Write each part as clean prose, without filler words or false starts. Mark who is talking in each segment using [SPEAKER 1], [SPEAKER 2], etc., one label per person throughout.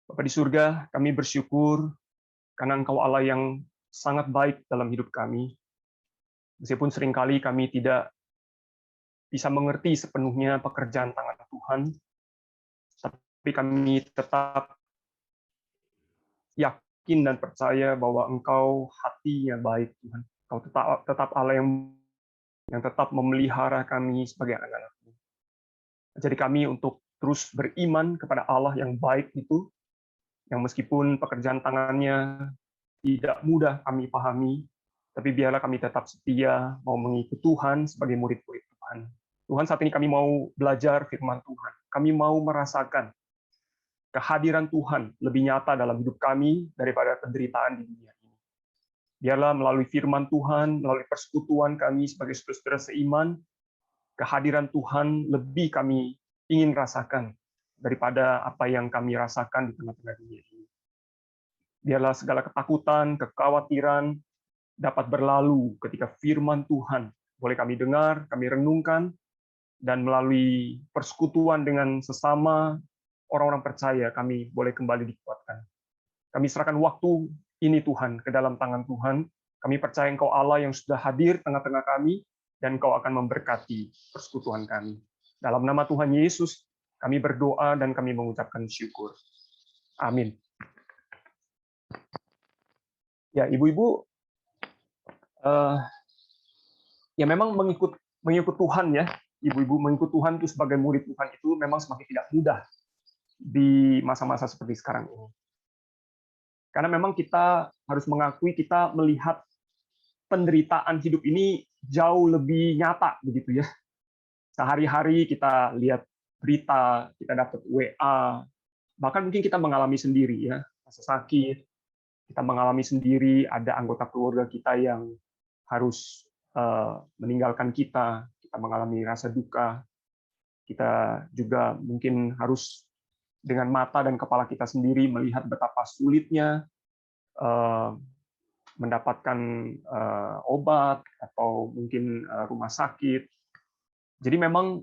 [SPEAKER 1] Bapa di surga, kami bersyukur karena Engkau Allah yang sangat baik dalam hidup kami. Meskipun seringkali kami tidak bisa mengerti sepenuhnya pekerjaan tangan Tuhan, tapi kami tetap yakin dan percaya bahwa Engkau hatinya baik, Tuhan. Engkau tetap Allah yang tetap memelihara kami sebagai anak-anak-Mu. Jadi kami untuk terus beriman kepada Allah yang baik itu, yang meskipun pekerjaan tangannya tidak mudah kami pahami, tapi biarlah kami tetap setia mau mengikuti Tuhan sebagai murid-murid Tuhan. Tuhan, saat ini kami mau belajar firman Tuhan. Kami mau merasakan kehadiran Tuhan lebih nyata dalam hidup kami daripada penderitaan di dunia ini. Biarlah melalui firman Tuhan, melalui persekutuan kami sebagai saudara-saudara seiman, kehadiran Tuhan lebih kami ingin rasakan daripada apa yang kami rasakan di tengah-tengah dunia ini. Biarlah segala ketakutan, kekhawatiran dapat berlalu ketika firman Tuhan boleh kami dengar, kami renungkan, dan melalui persekutuan dengan sesama orang-orang percaya, kami boleh kembali dikuatkan. Kami serahkan waktu ini Tuhan ke dalam tangan Tuhan. Kami percaya Engkau Allah yang sudah hadir tengah-tengah kami, dan Engkau akan memberkati persekutuan kami. Dalam nama Tuhan Yesus, kami berdoa dan kami mengucapkan syukur. Amin. Ya, ibu-ibu, ya memang mengikut Tuhan ya, ibu-ibu mengikut Tuhan itu sebagai murid Tuhan itu memang semakin tidak mudah di masa-masa seperti sekarang ini. Karena memang kita harus mengakui kita melihat penderitaan hidup ini jauh lebih nyata begitu ya. Sehari-hari kita lihat berita, kita dapat WA, bahkan mungkin kita mengalami sendiri ya, rasa sakit, kita mengalami sendiri ada anggota keluarga kita yang harus meninggalkan kita mengalami rasa duka, kita juga mungkin harus dengan mata dan kepala kita sendiri melihat betapa sulitnya mendapatkan obat atau mungkin rumah sakit. Jadi memang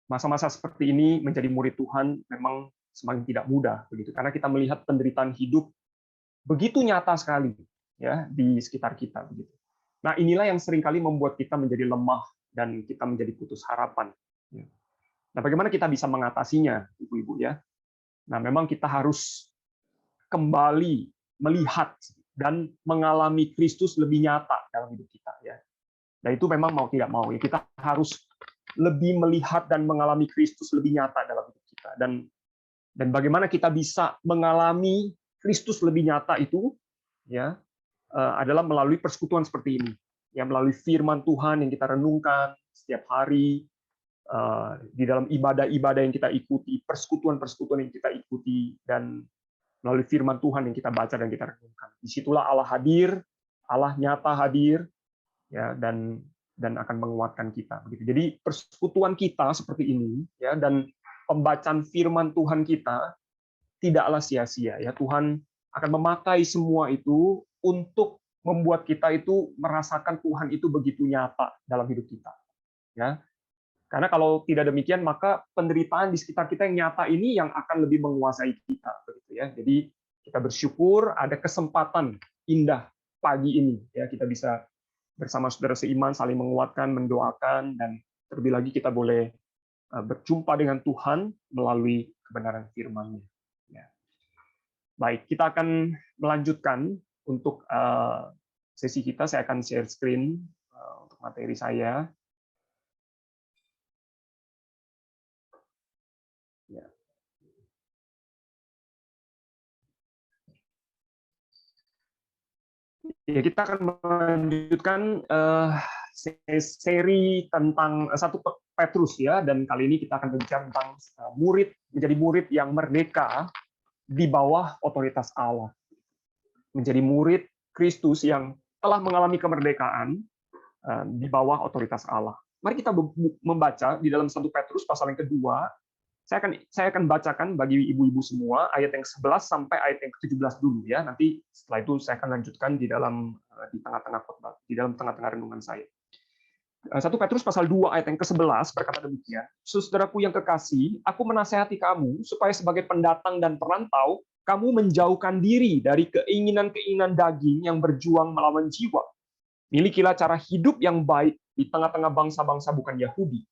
[SPEAKER 1] masa-masa seperti ini menjadi murid Tuhan memang semakin tidak mudah begitu, karena kita melihat penderitaan hidup begitu nyata sekali ya di sekitar kita begitu. Nah, inilah yang seringkali membuat kita menjadi lemah dan kita menjadi putus harapan. Nah, bagaimana kita bisa mengatasinya, ibu-ibu ya? Nah, memang kita harus kembali melihat dan mengalami Kristus lebih nyata dalam hidup kita ya. Nah, itu memang mau tidak mau ya, kita harus lebih melihat dan mengalami Kristus lebih nyata dalam hidup kita. Dan bagaimana kita bisa mengalami Kristus lebih nyata itu ya, adalah melalui persekutuan seperti ini, ya, melalui firman Tuhan yang kita renungkan setiap hari, di dalam ibadah-ibadah yang kita ikuti, persekutuan-persekutuan yang kita ikuti, dan melalui firman Tuhan yang kita baca dan kita renungkan. Disitulah Allah hadir, Allah nyata hadir, ya, dan akan menguatkan kita. Begitu. Jadi persekutuan kita seperti ini, ya, dan pembacaan firman Tuhan kita tidaklah sia-sia. Ya, Tuhan akan memakai semua itu untuk membuat kita itu merasakan Tuhan itu begitu nyata dalam hidup kita. Ya, karena kalau tidak demikian, maka penderitaan di sekitar kita yang nyata ini yang akan lebih menguasai kita. Begitu ya. Jadi kita bersyukur ada kesempatan indah pagi ini. Ya, kita bisa bersama saudara seiman saling menguatkan, mendoakan, dan terlebih lagi kita boleh berjumpa dengan Tuhan melalui kebenaran firman-Nya. Ya. Baik, kita akan melanjutkan untuk sesi kita. Saya akan share screen untuk materi saya. Ya. Ya, kita akan melanjutkan seri tentang 1 Petrus ya, dan kali ini kita akan berbicara tentang menjadi murid yang merdeka di bawah otoritas Allah. Menjadi murid Kristus yang telah mengalami kemerdekaan di bawah otoritas Allah. Mari kita membaca di dalam 1 Petrus pasal yang kedua. Saya akan bacakan bagi ibu-ibu semua ayat yang 11 sampai ayat yang ke-17 dulu ya. Nanti setelah itu saya akan lanjutkan di tengah-tengah khotbah, di dalam tengah-tengah renungan saya. 1 Petrus pasal 2 ayat yang ke-11 berkata demikian, "Saudaraku yang kekasih, aku menasihati kamu supaya sebagai pendatang dan perantau, kamu menjauhkan diri dari keinginan-keinginan daging yang berjuang melawan jiwa. Milikilah cara hidup yang baik di tengah-tengah bangsa-bangsa bukan Yahudi,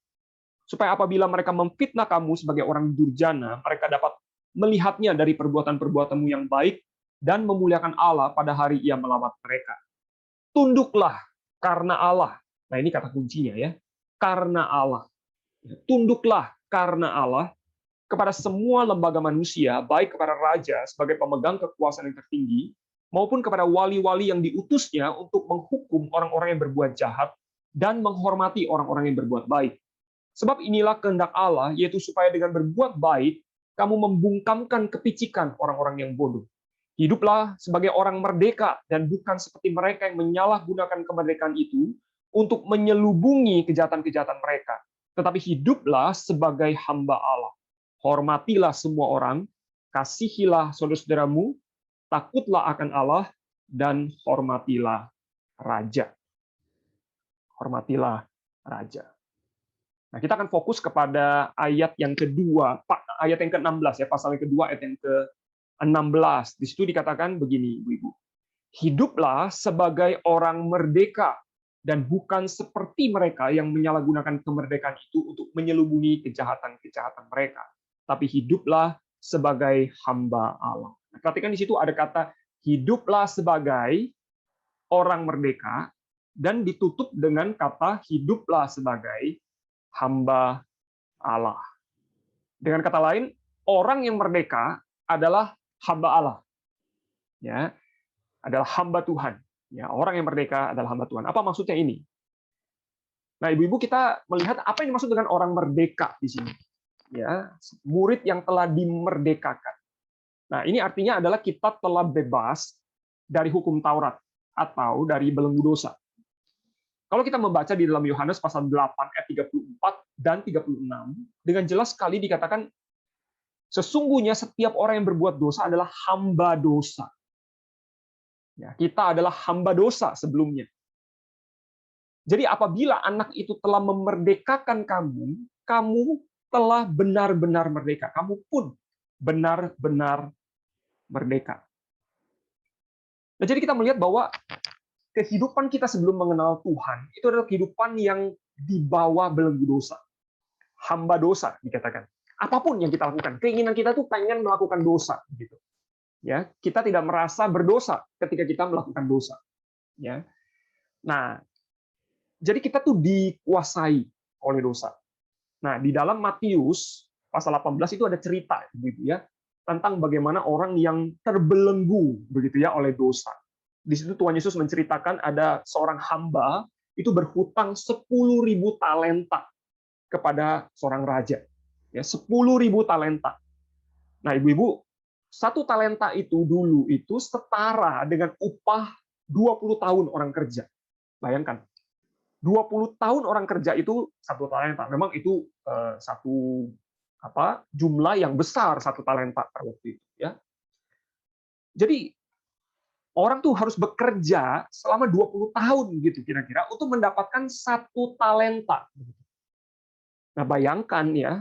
[SPEAKER 1] supaya apabila mereka memfitnah kamu sebagai orang durjana, mereka dapat melihatnya dari perbuatan-perbuatanmu yang baik dan memuliakan Allah pada hari Ia melawat mereka. Tunduklah karena Allah." Nah, ini kata kuncinya ya. Karena Allah. Tunduklah karena Allah kepada semua lembaga manusia, baik kepada raja sebagai pemegang kekuasaan yang tertinggi, maupun kepada wali-wali yang diutusnya untuk menghukum orang-orang yang berbuat jahat dan menghormati orang-orang yang berbuat baik. Sebab inilah kehendak Allah, yaitu supaya dengan berbuat baik, kamu membungkamkan kepicikan orang-orang yang bodoh. Hiduplah sebagai orang merdeka dan bukan seperti mereka yang menyalahgunakan kemerdekaan itu untuk menyelubungi kejahatan-kejahatan mereka. Tetapi hiduplah sebagai hamba Allah. Hormatilah semua orang, kasihilah saudara-saudaramu, takutlah akan Allah, dan hormatilah raja. Hormatilah raja. Nah, kita akan fokus kepada ayat yang kedua, ayat yang ke-16 ya, pasal yang kedua ayat yang ke-16. Di situ dikatakan begini, Ibu-ibu. Hiduplah sebagai orang merdeka dan bukan seperti mereka yang menyalahgunakan kemerdekaan itu untuk menyelubungi kejahatan-kejahatan mereka. Tapi hiduplah sebagai hamba Allah. Nah, perhatikan di situ ada kata hiduplah sebagai orang merdeka dan ditutup dengan kata hiduplah sebagai hamba Allah. Dengan kata lain, orang yang merdeka adalah hamba Allah. Ya, adalah hamba Tuhan. Ya, orang yang merdeka adalah hamba Tuhan. Apa maksudnya ini? Nah, Ibu-ibu, kita melihat apa yang dimaksud dengan orang merdeka di sini. Ya, murid yang telah dimerdekakan. Nah, ini artinya adalah kita telah bebas dari hukum Taurat atau dari belenggu dosa. Kalau kita membaca di dalam Yohanes pasal 8 ayat 34 dan 36, dengan jelas sekali dikatakan sesungguhnya setiap orang yang berbuat dosa adalah hamba dosa. Ya, kita adalah hamba dosa sebelumnya. Jadi apabila anak itu telah memerdekakan kamu, kamu telah benar-benar merdeka. Kamu pun benar-benar merdeka. Nah, jadi kita melihat bahwa kehidupan kita sebelum mengenal Tuhan itu adalah kehidupan yang di bawah belenggu dosa. Hamba dosa dikatakan. Apapun yang kita lakukan, keinginan kita tuh pengen melakukan dosa gitu. Ya, kita tidak merasa berdosa ketika kita melakukan dosa. Ya. Nah, jadi kita tuh dikuasai oleh dosa. Nah, di dalam Matius pasal 18 itu ada cerita gitu ya, tentang bagaimana orang yang terbelenggu begitu ya oleh dosa. Di situ Tuhan Yesus menceritakan ada seorang hamba itu berhutang 10.000 talenta kepada seorang raja. Ya, 10.000 talenta. Nah, Ibu-ibu, 1 talenta itu dulu itu setara dengan upah 20 tahun orang kerja. Bayangkan, 20 tahun orang kerja itu 1 talenta. Memang itu satu jumlah yang besar 1 talenta pada waktu itu. Ya. Jadi orang tuh harus bekerja selama 20 tahun gitu kira-kira untuk mendapatkan 1 talenta. Nah, bayangkan ya,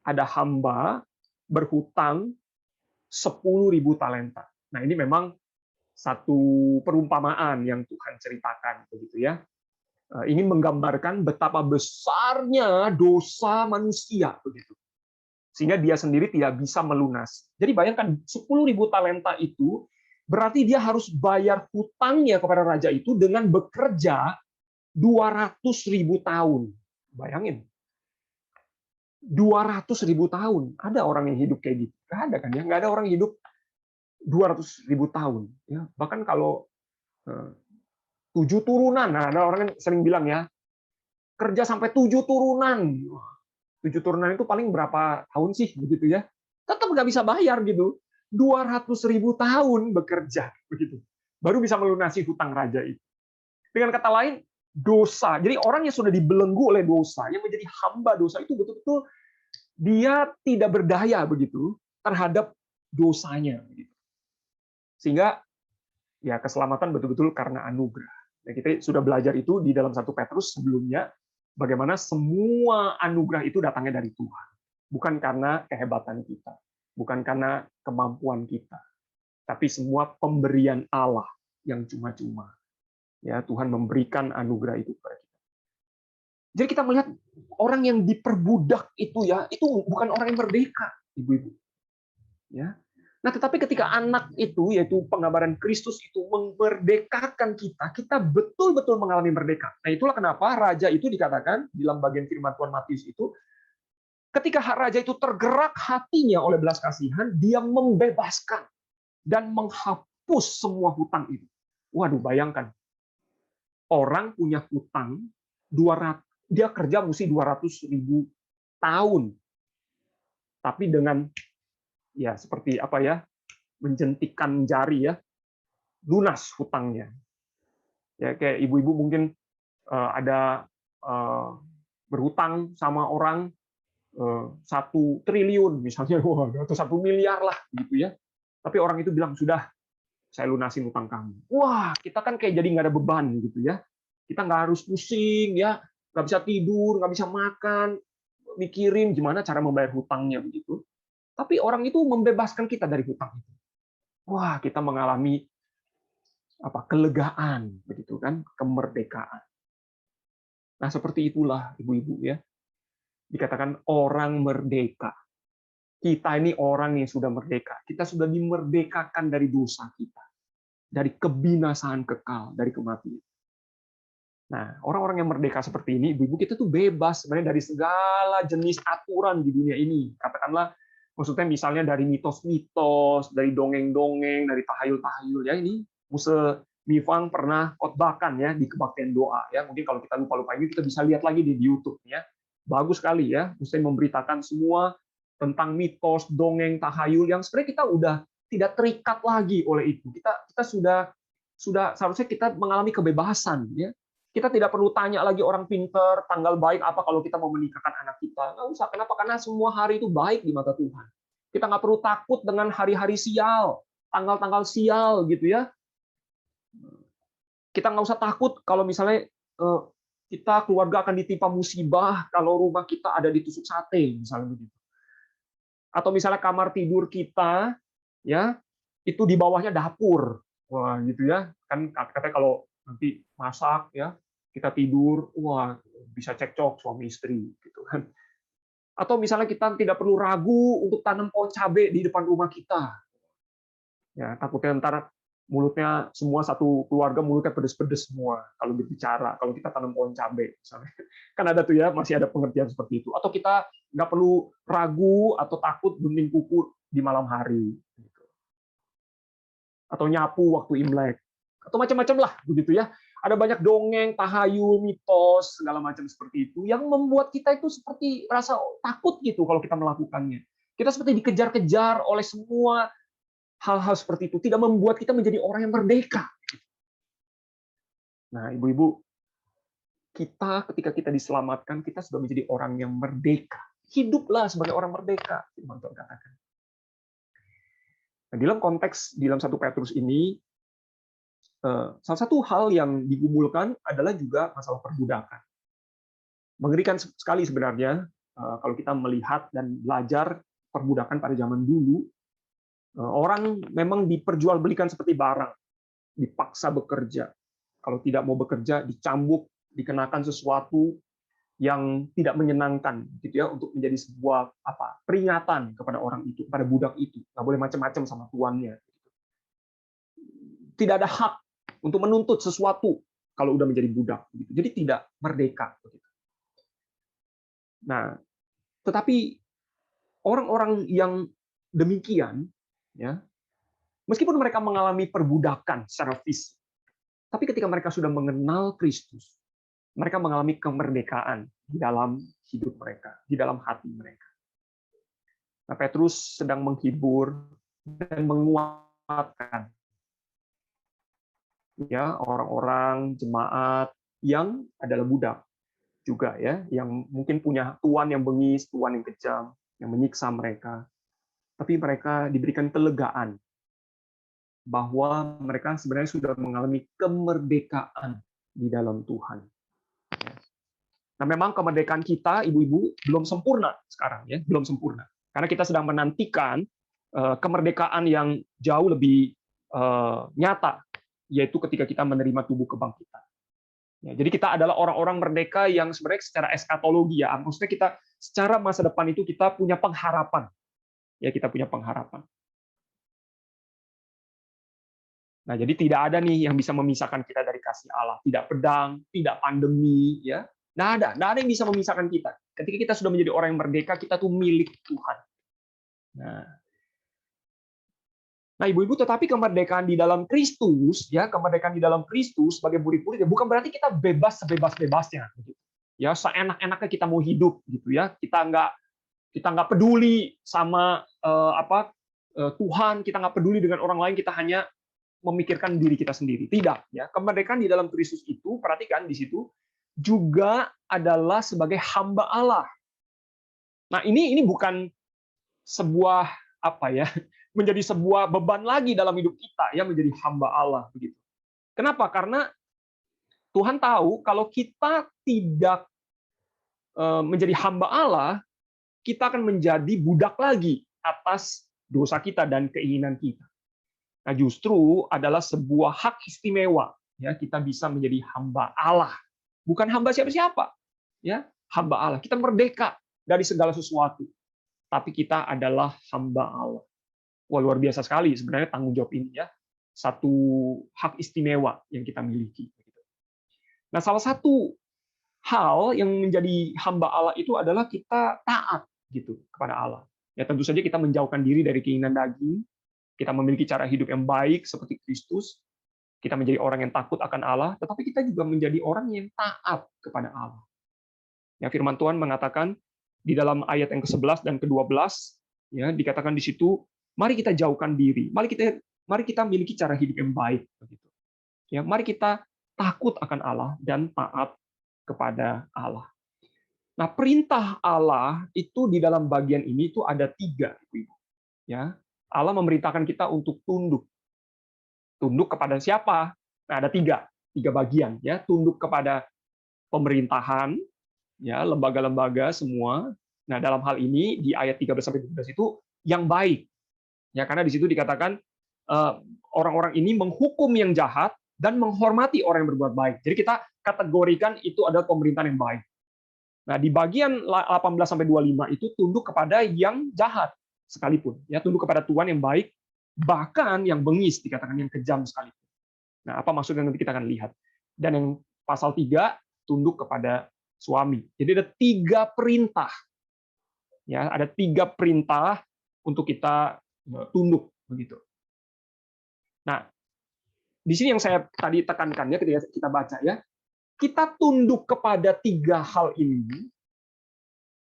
[SPEAKER 1] ada hamba berhutang 10.000 talenta. Nah, ini memang satu perumpamaan yang Tuhan ceritakan begitu ya. Ingin menggambarkan betapa besarnya dosa manusia begitu. Sehingga dia sendiri tidak bisa melunas. Jadi bayangkan 10.000 talenta itu berarti dia harus bayar hutangnya kepada raja itu dengan bekerja 200.000 tahun. Bayangin. 200.000 tahun. Ada orang yang hidup kayak gitu? Nggak ada kan ya? Nggak ada orang hidup 200.000 tahun. Ya, bahkan kalau 7 turunan, nah ada orang yang sering bilang ya, kerja sampai 7 turunan. 7 turunan itu paling berapa tahun sih begitu ya? Tetap nggak bisa bayar gitu. 200.000 tahun bekerja begitu. Baru bisa melunasi hutang raja itu. Dengan kata lain, dosa. Jadi orang yang sudah dibelenggu oleh dosa, yang menjadi hamba dosa itu betul-betul dia tidak berdaya begitu terhadap dosanya. Sehingga ya keselamatan betul-betul karena anugerah. Nah, kita sudah belajar itu di dalam 1 Petrus sebelumnya, bagaimana semua anugerah itu datangnya dari Tuhan. Bukan karena kehebatan kita, bukan karena kemampuan kita, tapi semua pemberian Allah yang cuma-cuma. Ya, Tuhan memberikan anugerah itu kepada kita. Jadi kita melihat orang yang diperbudak itu ya, itu bukan orang yang merdeka, ibu-ibu. Ya. Nah, tetapi ketika anak itu, yaitu penggambaran Kristus itu memerdekakan kita, kita betul-betul mengalami merdeka. Nah, itulah kenapa raja itu dikatakan di dalam bagian firman Tuhan Matius itu, ketika raja itu tergerak hatinya oleh belas kasihan, dia membebaskan dan menghapus semua hutang itu. Waduh, bayangkan. Orang punya hutang 200, dia kerja mesti 200.000 tahun. Tapi dengan ya seperti apa ya, menjentikan jari ya, lunas hutangnya. Ya kayak ibu-ibu mungkin ada berhutang sama orang 1 triliun misalnya, atau 1 miliar lah gitu ya. Tapi orang itu bilang sudah, saya lunasin hutang kamu. Wah, kita kan kayak jadi nggak ada beban gitu ya. Kita nggak harus pusing ya, nggak bisa tidur, nggak bisa makan, mikirin gimana cara membayar hutangnya begitu. Tapi orang itu membebaskan kita dari hutang itu. Wah, kita mengalami kelegaan begitu kan, kemerdekaan. Nah, seperti itulah ibu-ibu ya. Dikatakan orang merdeka. Kita ini orang yang sudah merdeka. Kita sudah dimerdekakan dari dosa kita. Dari kebinasaan kekal, dari kematian. Nah, orang-orang yang merdeka seperti ini, ibu-ibu, kita tuh bebas sebenarnya dari segala jenis aturan di dunia ini. Katakanlah, maksudnya misalnya dari mitos-mitos, dari dongeng-dongeng, dari tahayul-tahayul. Ya, ini Muse Mifang pernah khotbahkan ya di kebaktian doa. Ya, mungkin kalau kita lupa-lupa ini kita bisa lihat lagi di YouTube ya. Bagus sekali ya, Muse memberitakan semua tentang mitos, dongeng, tahayul yang sebenarnya kita udah tidak terikat lagi oleh itu. Kita sudah seharusnya kita mengalami kebebasan ya. Kita tidak perlu tanya lagi orang pinter, tanggal baik apa kalau kita mau menikahkan anak kita. Nggak usah. Kenapa? Karena semua hari itu baik di mata Tuhan. Kita nggak perlu takut dengan hari-hari sial, tanggal-tanggal sial gitu ya. Kita nggak usah takut kalau misalnya kita keluarga akan ditimpa musibah kalau rumah kita ada ditusuk sate, misalnya begitu. Atau misalnya kamar tidur kita, ya itu di bawahnya dapur. Wah, gitu ya. Kan katanya kalau nanti masak ya, kita tidur, wah bisa cekcok suami istri gitu kan. Atau misalnya kita tidak perlu ragu untuk tanam pohon cabai di depan rumah kita. Ya, takutnya ntar mulutnya semua satu keluarga mulutnya pedes-pedes semua kalau berbicara, kalau kita tanam pohon cabai misalnya. Kan ada tuh ya, masih ada pengertian seperti itu. Atau kita nggak perlu ragu atau takut gunting kuku di malam hari. Atau nyapu waktu Imlek. Atau macam-macam lah begitu ya. Ada banyak dongeng, tahayul, mitos, segala macam seperti itu yang membuat kita itu seperti rasa takut gitu kalau kita melakukannya. Kita seperti dikejar-kejar oleh semua hal-hal seperti itu, tidak membuat kita menjadi orang yang merdeka. Nah, ibu-ibu, kita ketika kita diselamatkan, kita sudah menjadi orang yang merdeka. Hiduplah sebagai orang merdeka, firman Tuhan katakan. Nah, dalam konteks di dalam 1 Petrus ini, salah satu hal yang digumulkan adalah juga masalah perbudakan. Mengerikan sekali sebenarnya kalau kita melihat dan belajar perbudakan pada zaman dulu. Orang memang diperjualbelikan seperti barang, dipaksa bekerja. Kalau tidak mau bekerja, dicambuk, dikenakan sesuatu yang tidak menyenangkan, gitu ya, untuk menjadi sebuah peringatan kepada orang itu, pada budak itu. Nggak boleh macam-macam sama tuannya. Tidak ada hak untuk menuntut sesuatu kalau udah menjadi budak. Jadi tidak merdeka. Nah, tetapi orang-orang yang demikian, ya, meskipun mereka mengalami perbudakan secara fisik, tapi ketika mereka sudah mengenal Kristus, mereka mengalami kemerdekaan di dalam hidup mereka, di dalam hati mereka. Nah, Petrus sedang menghibur dan menguatkan ya orang-orang jemaat yang adalah budak juga ya, yang mungkin punya tuan yang bengis, tuan yang kejam, yang menyiksa mereka. Tapi mereka diberikan kelegaan bahwa mereka sebenarnya sudah mengalami kemerdekaan di dalam Tuhan. Nah, memang kemerdekaan kita, ibu-ibu, belum sempurna sekarang, ya, belum sempurna. Karena kita sedang menantikan kemerdekaan yang jauh lebih nyata, yaitu ketika kita menerima tubuh kebangkitan. Ya, jadi kita adalah orang-orang merdeka yang sebenarnya secara eskatologi, ya, maksudnya kita secara masa depan itu kita punya pengharapan, ya, kita punya pengharapan. Nah, jadi tidak ada nih yang bisa memisahkan kita dari kasih Allah. Tidak pedang, tidak pandemi, ya. Nggak ada yang bisa memisahkan kita. Ketika kita sudah menjadi orang yang merdeka, kita tuh milik Tuhan. Nah, ibu-ibu, tetapi kemerdekaan di dalam Kristus, ya, kemerdekaan di dalam Kristus sebagai murid-murid, ya, bukan berarti kita bebas sebebas-bebasnya, ya, seenak-enaknya kita mau hidup, gitu ya. Kita nggak peduli sama Tuhan, kita nggak peduli dengan orang lain, kita hanya memikirkan diri kita sendiri. Tidak, ya. Kemerdekaan di dalam Kristus itu, perhatikan di situ juga adalah sebagai hamba Allah. Nah, ini bukan sebuah menjadi sebuah beban lagi dalam hidup kita, ya, menjadi hamba Allah begitu. Kenapa? Karena Tuhan tahu kalau kita tidak menjadi hamba Allah, kita akan menjadi budak lagi atas dosa kita dan keinginan kita. Nah, justru adalah sebuah hak istimewa, ya, kita bisa menjadi hamba Allah, bukan hamba siapa-siapa, ya, hamba Allah. Kita merdeka dari segala sesuatu, tapi kita adalah hamba Allah. Wah, luar biasa sekali sebenarnya tanggung jawab ini, ya, satu hak istimewa yang kita miliki. Nah, salah satu hal yang menjadi hamba Allah itu adalah kita taat gitu kepada Allah. Ya, tentu saja kita menjauhkan diri dari keinginan daging. Kita memiliki cara hidup yang baik seperti Kristus. Kita menjadi orang yang takut akan Allah, tetapi kita juga menjadi orang yang taat kepada Allah. Ya, firman Tuhan mengatakan di dalam ayat yang ke-11 dan ke-12, ya, dikatakan di situ, mari kita jauhkan diri, mari kita miliki cara hidup yang baik, begitu. Ya, mari kita takut akan Allah dan taat kepada Allah. Nah, perintah Allah itu di dalam bagian ini itu ada 3, Ibu. Ya, Allah memerintahkan kita untuk tunduk. Tunduk kepada siapa? Nah, ada 3 bagian, ya. Tunduk kepada pemerintahan, ya, lembaga-lembaga semua. Nah, dalam hal ini di ayat 13 sampai 17 itu yang baik. Ya, karena di situ dikatakan orang-orang ini menghukum yang jahat dan menghormati orang yang berbuat baik. Jadi kita kategorikan itu adalah pemerintahan yang baik. Nah, di bagian 18 sampai 25 itu tunduk kepada yang jahat sekalipun, ya, tunduk kepada Tuhan yang baik, bahkan yang bengis, dikatakan yang kejam sekalipun. Nah, apa maksudnya nanti kita akan lihat. Dan yang pasal 3 tunduk kepada suami. Jadi ada 3 perintah. Ya, ada 3 perintah untuk kita tunduk begitu. Nah, di sini yang saya tadi tekankan, ya, ketika kita baca, ya, kita tunduk kepada 3 hal ini.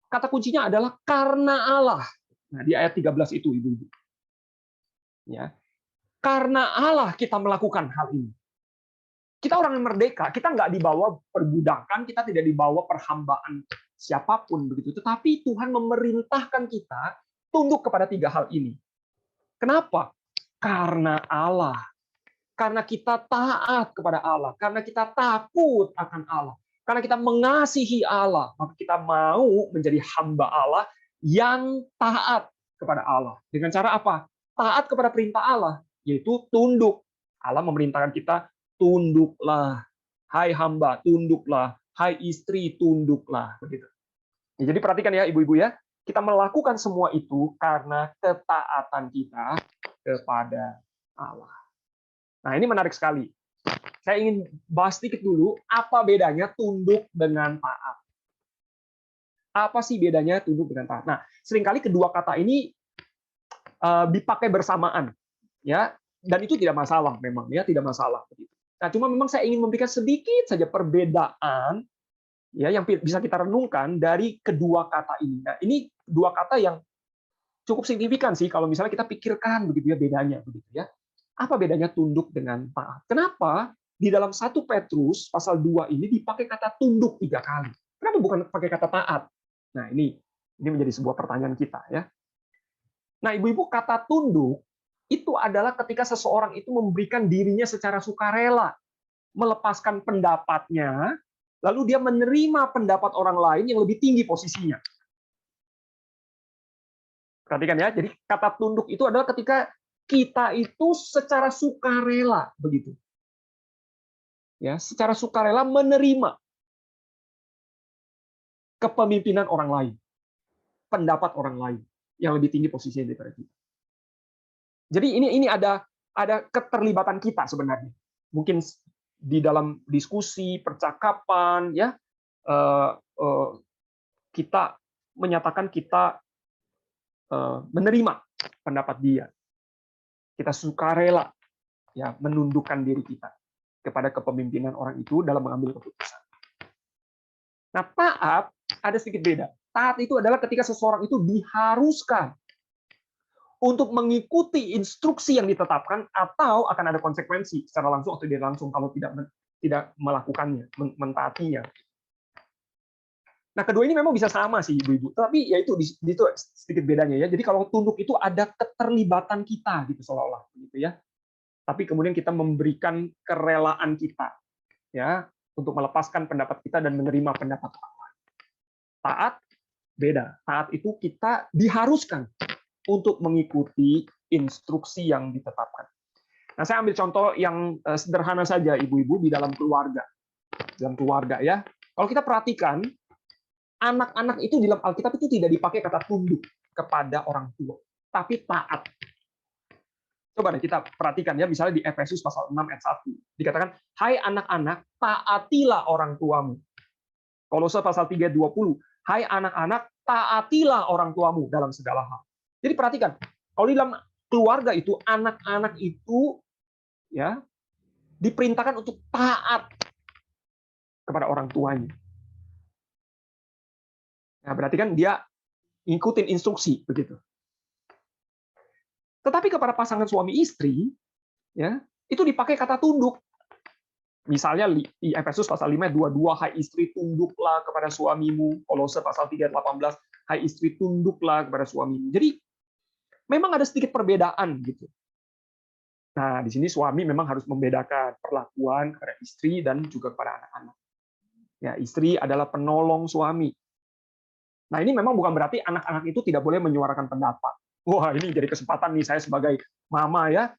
[SPEAKER 1] Kata kuncinya adalah karena Allah. Nah, di ayat 13 itu, Ibu-ibu. Ya. Karena Allah kita melakukan hal ini. Kita orang yang merdeka, kita nggak dibawa perbudakan, kita tidak dibawa perhambaan siapapun begitu. Tetapi Tuhan memerintahkan kita tunduk kepada 3 hal ini. Kenapa? Karena Allah. Karena kita taat kepada Allah, karena kita takut akan Allah, karena kita mengasihi Allah, maka kita mau menjadi hamba Allah yang taat kepada Allah. Dengan cara apa? Taat kepada perintah Allah, yaitu tunduk. Allah memerintahkan kita, tunduklah. Hai hamba, tunduklah. Hai istri, tunduklah. Begitu. Ya, jadi perhatikan, ya, ibu-ibu, ya. Kita melakukan semua itu karena ketaatan kita kepada Allah. Nah, ini menarik sekali. Saya ingin bahas sedikit dulu, apa bedanya tunduk dengan taat. Apa sih bedanya tunduk dengan taat? Nah, seringkali kedua kata ini dipakai bersamaan, ya, dan itu tidak masalah memang, ya, tidak masalah. Nah, cuma memang saya ingin memberikan sedikit saja perbedaan, ya, yang bisa kita renungkan dari kedua kata ini. Nah, ini 2 kata yang cukup signifikan sih kalau misalnya kita pikirkan begitu, ya, bedanya begitu, ya. Apa bedanya tunduk dengan taat? Kenapa di dalam 1 Petrus pasal 2 ini dipakai kata tunduk 3 kali? Kenapa bukan pakai kata taat? Nah, ini menjadi sebuah pertanyaan kita, ya. Nah, ibu-ibu, kata tunduk itu adalah ketika seseorang itu memberikan dirinya secara sukarela. melepaskan pendapatnya, lalu dia menerima pendapat orang lain yang lebih tinggi posisinya. Perhatikan ya, jadi kata tunduk itu adalah ketika kita itu secara sukarela, begitu. Ya, secara sukarela menerima kepemimpinan orang lain, pendapat orang lain yang lebih tinggi posisinya daripada kita. Jadi ini ada keterlibatan kita sebenarnya. Mungkin di dalam diskusi, percakapan, ya kita menyatakan kita menerima pendapat dia. Kita sukarela ya menundukkan diri kita kepada kepemimpinan orang itu dalam mengambil keputusan. Nah, taat ada sedikit beda. Taat itu adalah ketika seseorang itu diharuskan untuk mengikuti instruksi yang ditetapkan atau akan ada konsekuensi secara langsung atau tidak langsung kalau tidak melakukannya, mentaatinya. Nah, kedua ini memang bisa sama sih, Ibu-ibu. Tapi ya itu sedikit bedanya ya. Jadi kalau tunduk itu ada keterlibatan kita gitu seolah-olah gitu ya. Tapi kemudian kita memberikan kerelaan kita ya untuk melepaskan pendapat kita dan menerima pendapat orang lain. Taat beda. Taat itu kita diharuskan untuk mengikuti instruksi yang ditetapkan. Nah, saya ambil contoh yang sederhana saja, Ibu-ibu, di dalam keluarga. Dalam keluarga ya. Kalau kita perhatikan anak-anak itu di dalam Alkitab itu tidak dipakai kata tunduk kepada orang tua, tapi taat. Coba deh kita perhatikan ya, misalnya di Efesus pasal 6 ayat 1. Dikatakan, "Hai anak-anak, taatilah orang tuamu." Kolose pasal 3 ayat 20, "Hai anak-anak, taatilah orang tuamu dalam segala hal." Jadi perhatikan, kalau di dalam keluarga itu anak-anak itu ya diperintahkan untuk taat kepada orang tuanya. Nah, berarti kan dia ngikutin instruksi begitu. Tetapi kepada pasangan suami istri, ya itu dipakai kata tunduk. Misalnya di Efesus pasal 5 ayat 22, "Hai istri tunduklah kepada suamimu." Kolose pasal 3 ayat 18, "Hai istri tunduklah kepada suamimu." Jadi memang ada sedikit perbedaan gitu. Nah, di sini suami memang harus membedakan perlakuan kepada istri dan juga kepada anak-anak. Ya, istri adalah penolong suami. Nah, ini memang bukan berarti anak-anak itu tidak boleh menyuarakan pendapat. Wah, ini jadi kesempatan nih saya sebagai mama ya.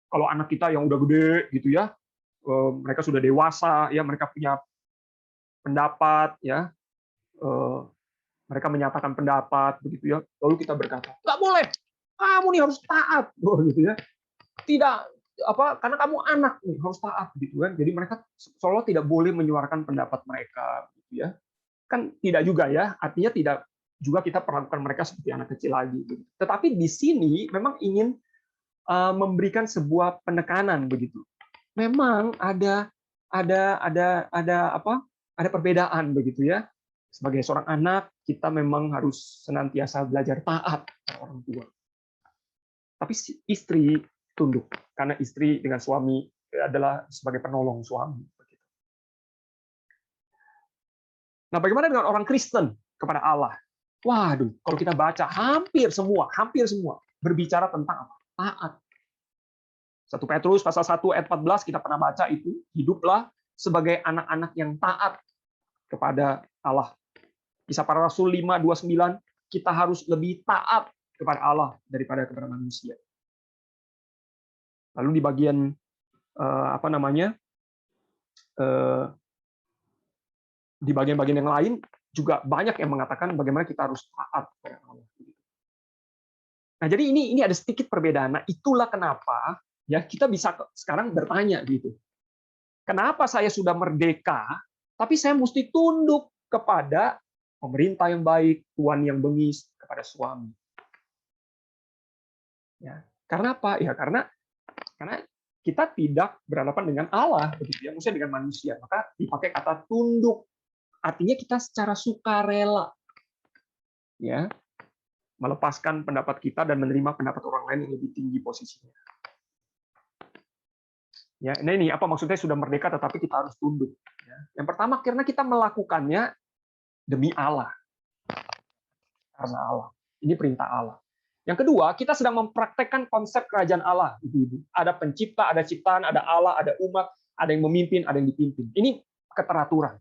[SPEAKER 1] Kalau anak kita yang udah gede gitu ya, mereka sudah dewasa ya, mereka punya pendapat ya, mereka menyatakan pendapat begitu ya. Lalu kita berkata, "Nggak boleh. Kamu nih harus taat." Oh, gitu ya. Tidak karena kamu anak nih harus taat gitu kan. Jadi mereka seolah tidak boleh menyuarakan pendapat mereka gitu ya. Kan tidak juga ya, artinya tidak juga kita perlakukan mereka seperti anak kecil lagi. Tetapi di sini memang ingin memberikan sebuah penekanan begitu. Memang ada perbedaan begitu ya. Sebagai seorang anak kita memang harus senantiasa belajar taat kepada orang tua. Tapi istri tunduk karena istri dengan suami adalah sebagai penolong suami. Nah, bagaimana dengan orang Kristen kepada Allah? Waduh, kalau kita baca hampir semua berbicara tentang apa? Taat. 1 Petrus pasal 1 ayat 14 kita pernah baca itu, hiduplah sebagai anak-anak yang taat kepada Allah. Kisah Para Rasul 5:29, kita harus lebih taat kepada Allah daripada kepada manusia. Lalu di bagian di bagian-bagian yang lain juga banyak yang mengatakan bagaimana kita harus taat kepada Allah. Nah, jadi ini ada sedikit perbedaan. Nah, itulah kenapa ya kita bisa sekarang bertanya gitu. Kenapa saya sudah merdeka, tapi saya mesti tunduk kepada pemerintah yang baik, tuan yang bengis, kepada suami? Ya, karena apa? Ya karena kita tidak berhadapan dengan Allah, begitu ya, maksudnya dengan manusia. Maka dipakai kata tunduk. Artinya kita secara sukarela ya melepaskan pendapat kita dan menerima pendapat orang lain yang lebih tinggi posisinya. Ya, ini apa maksudnya sudah merdeka tetapi kita harus tunduk. Ya. Yang pertama karena kita melakukannya demi Allah. Karena Allah. Ini perintah Allah. Yang kedua, kita sedang mempraktekkan konsep kerajaan Allah, Ibu-ibu. Ada pencipta, ada ciptaan, ada Allah, ada umat. ada yang memimpin, ada yang dipimpin. Ini keteraturan.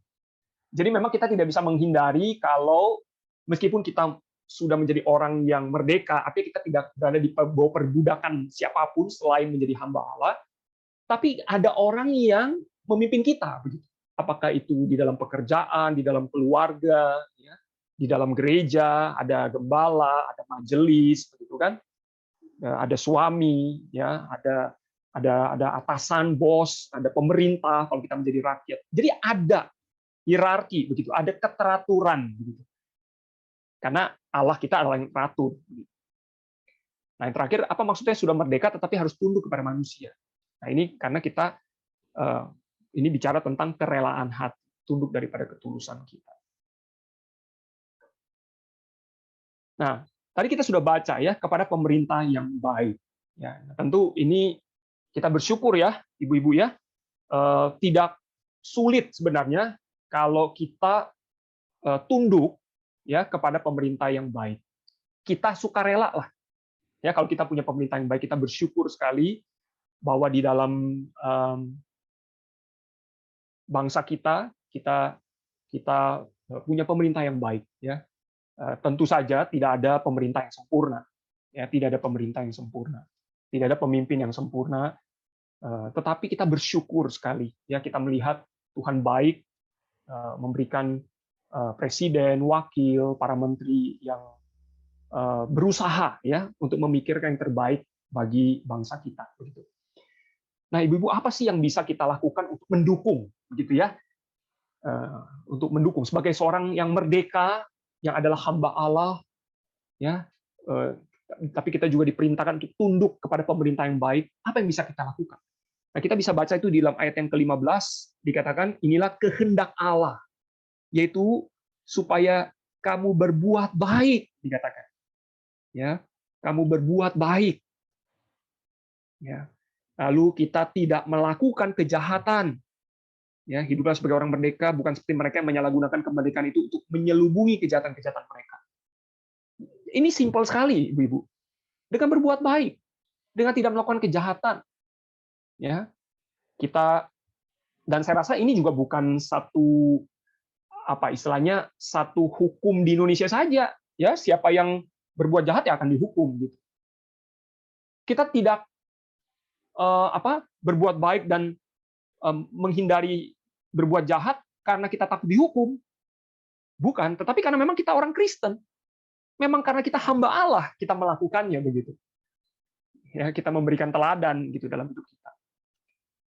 [SPEAKER 1] Jadi memang kita tidak bisa menghindari kalau meskipun kita sudah menjadi orang yang merdeka, tapi kita tidak berada di bawah perbudakan siapapun selain menjadi hamba Allah, tapi ada orang yang memimpin kita, begitu. Apakah itu di dalam pekerjaan, di dalam keluarga, ya, di dalam gereja, ada gembala, ada majelis, begitu kan? Ada suami, ya, ada atasan, bos, ada pemerintah kalau kita menjadi rakyat. Jadi ada hierarki, begitu, ada keteraturan, begitu. Karena Allah kita adalah yang teratur. Nah, yang terakhir, apa maksudnya sudah merdeka tetapi harus tunduk kepada manusia? Nah, ini karena kita ini bicara tentang kerelaan hati, tunduk daripada ketulusan kita. Nah, tadi kita sudah baca ya kepada pemerintah yang baik. Ya, tentu ini kita bersyukur ya, ibu-ibu ya, tidak sulit sebenarnya kalau kita tunduk ya kepada pemerintah yang baik. Kita sukarela lah. Ya, kalau kita punya pemerintah yang baik, kita bersyukur sekali bahwa di dalam bangsa kita punya pemerintah yang baik. Ya, tentu saja tidak ada pemerintah yang sempurna. Ya, tidak ada pemerintah yang sempurna, tidak ada pemimpin yang sempurna. Tetapi kita bersyukur sekali. Ya, kita melihat Tuhan baik, memberikan presiden, wakil, para menteri yang berusaha ya untuk memikirkan yang terbaik bagi bangsa kita. Begitu. Nah, ibu-ibu, apa sih yang bisa kita lakukan untuk mendukung, begitu ya? Untuk mendukung sebagai seorang yang merdeka, yang adalah hamba Allah, ya. Tapi kita juga diperintahkan untuk tunduk kepada pemerintah yang baik. Apa yang bisa kita lakukan? Nah, kita bisa baca itu di dalam ayat yang ke-15 dikatakan inilah kehendak Allah, yaitu supaya kamu berbuat baik, dikatakan. Ya, kamu berbuat baik. Ya. Lalu kita tidak melakukan kejahatan. Ya, hiduplah sebagai orang merdeka bukan seperti mereka yang menyalahgunakan kemerdekaan itu untuk menyelubungi kejahatan-kejahatan mereka. Ini simpel sekali, ibu-ibu. Dengan berbuat baik, dengan tidak melakukan kejahatan. Ya. Kita, dan saya rasa ini juga bukan satu apa istilahnya satu hukum di Indonesia saja. Ya, siapa yang berbuat jahat ya akan dihukum gitu. Kita tidak berbuat baik dan menghindari berbuat jahat karena kita takut dihukum. Bukan, tetapi karena memang kita orang Kristen. Memang karena kita hamba Allah, kita melakukannya begitu. Ya, kita memberikan teladan gitu dalam hidup kita.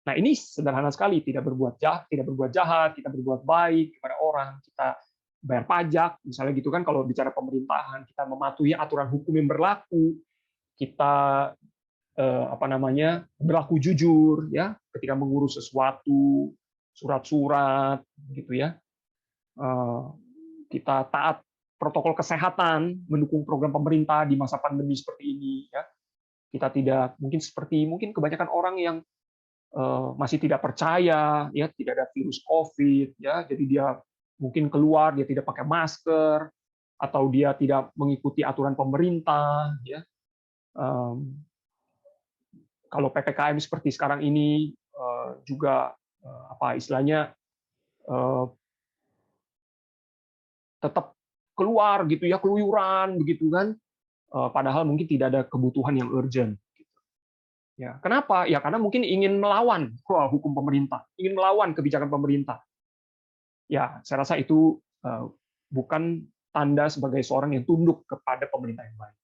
[SPEAKER 1] Nah, ini sederhana sekali, tidak berbuat jahat, kita berbuat baik kepada orang, kita bayar pajak, misalnya gitu kan kalau bicara pemerintahan, kita mematuhi aturan hukum yang berlaku, kita berlaku jujur ya ketika mengurus sesuatu, surat-surat gitu ya. Kita taat protokol kesehatan, mendukung program pemerintah di masa pandemi seperti ini ya. Kita tidak mungkin kebanyakan orang yang masih tidak percaya ya, tidak ada virus COVID ya, jadi dia mungkin keluar dia tidak pakai masker atau dia tidak mengikuti aturan pemerintah ya. Kalau PPKM seperti sekarang ini juga tetap keluar gitu ya, keluyuran begitu kan, padahal mungkin tidak ada kebutuhan yang urgent. Ya, kenapa? Ya karena mungkin ingin melawan hukum pemerintah, ingin melawan kebijakan pemerintah. Ya, saya rasa itu bukan tanda sebagai seorang yang tunduk kepada pemerintah yang baik.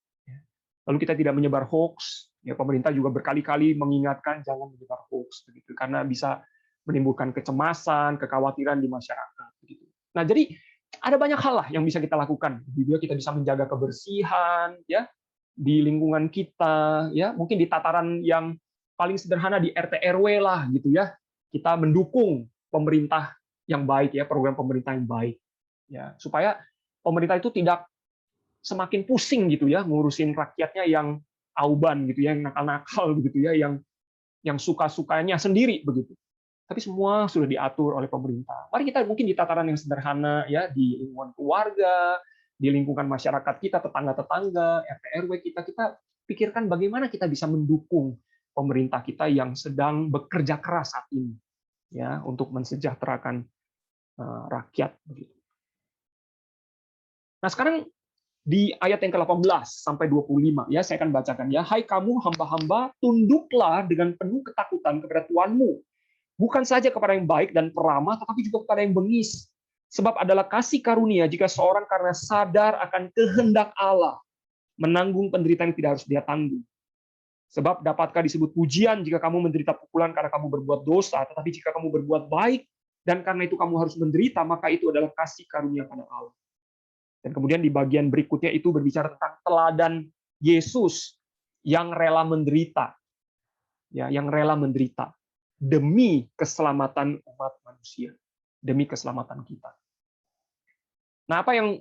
[SPEAKER 1] Lalu kita tidak menyebar hoax. Ya, pemerintah juga berkali-kali mengingatkan jangan menyebar hoax, begitu, karena bisa menimbulkan kecemasan, kekhawatiran di masyarakat. Begitu. Nah, jadi ada banyak hal lah yang bisa kita lakukan. Juga kita bisa menjaga kebersihan, ya, di lingkungan kita, ya, mungkin di tataran yang paling sederhana di RT RW lah, gitu ya. Kita mendukung pemerintah yang baik, ya, program pemerintah yang baik, ya, supaya pemerintah itu tidak semakin pusing gitu ya, ngurusin rakyatnya yang auban gitu ya, yang nakal-nakal begitu ya, yang suka-sukanya sendiri begitu. Tapi semua sudah diatur oleh pemerintah. Mari kita mungkin di tataran yang sederhana ya, di lingkungan keluarga, di lingkungan masyarakat kita, tetangga-tetangga, RT RW kita pikirkan bagaimana kita bisa mendukung pemerintah kita yang sedang bekerja keras saat ini. ya, untuk mensejahterakan rakyat begitu. Nah, sekarang di ayat yang ke-18 sampai 25 ya, saya akan bacakan ya. Hai kamu hamba-hamba, tunduklah dengan penuh ketakutan kepada Tuhanmu, bukan saja kepada yang baik dan peramah, tetapi juga kepada yang bengis. Sebab adalah kasih karunia jika seorang karena sadar akan kehendak Allah menanggung penderitaan yang tidak harus dia tanggung. Sebab dapatkah disebut pujian jika kamu menderita pukulan karena kamu berbuat dosa, tetapi jika kamu berbuat baik dan karena itu kamu harus menderita, maka itu adalah kasih karunia pada Allah. Dan kemudian di bagian berikutnya itu berbicara tentang teladan Yesus yang rela menderita. Ya, yang rela menderita demi keselamatan umat manusia, demi keselamatan kita. Nah, apa yang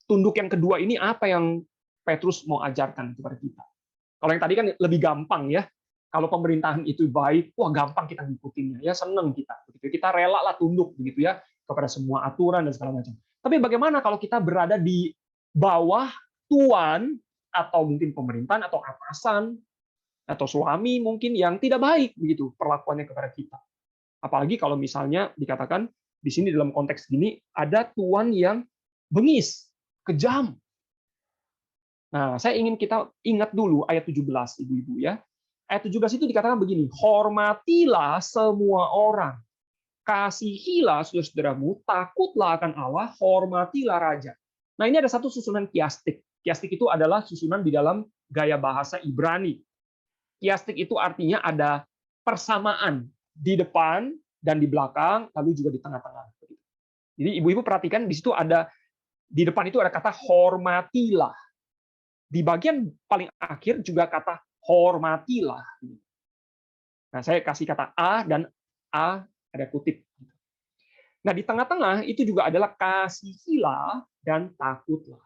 [SPEAKER 1] tunduk yang kedua ini, apa yang Petrus mau ajarkan kepada kita? Kalau yang tadi kan lebih gampang ya. Kalau pemerintahan itu baik, wah gampang kita ngikutinnya, ya seneng kita. Begitu. Kita rela lah tunduk begitu ya kepada semua aturan dan segala macam. Tapi bagaimana kalau kita berada di bawah tuan atau mungkin pemerintahan atau atasan atau suami mungkin yang tidak baik begitu perlakuannya kepada kita. Apalagi kalau misalnya dikatakan di sini dalam konteks gini ada tuan yang bengis, kejam. Nah, saya ingin kita ingat dulu ayat 17 Ibu-ibu ya. Ayat 17 itu dikatakan begini, hormatilah semua orang. Kasihilah saudara-saudaramu, takutlah akan Allah, hormatilah raja. Nah, ini ada satu susunan kiastik. Kiastik itu adalah susunan di dalam gaya bahasa Ibrani. Kiastik itu artinya ada persamaan di depan dan di belakang, lalu juga di tengah-tengah. Jadi ibu-ibu perhatikan di situ ada di depan itu ada kata hormatilah. Di bagian paling akhir juga kata hormatilah. Nah, saya kasih kata A dan A ada kutip. Nah, di tengah-tengah itu juga adalah kasihilah dan takutlah.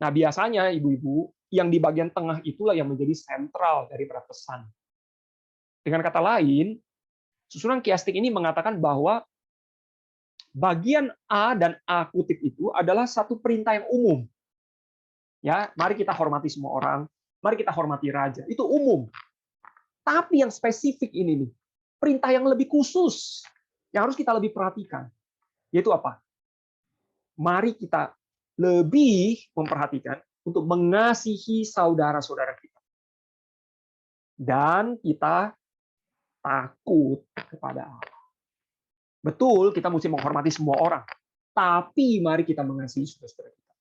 [SPEAKER 1] Nah, biasanya ibu-ibu, yang di bagian tengah itulah yang menjadi sentral daripada pesan. Dengan kata lain, susunan kiastik ini mengatakan bahwa bagian A dan A kutip itu adalah satu perintah yang umum. Ya, mari kita hormati semua orang, mari kita hormati raja. Itu umum. Tapi yang spesifik ini nih, perintah yang lebih khusus yang harus kita lebih perhatikan. Yaitu apa? Mari kita lebih memperhatikan untuk mengasihi saudara-saudara kita. Dan kita takut kepada Allah. Betul, kita mesti menghormati semua orang. Tapi mari kita mengasihi saudara-saudara kita.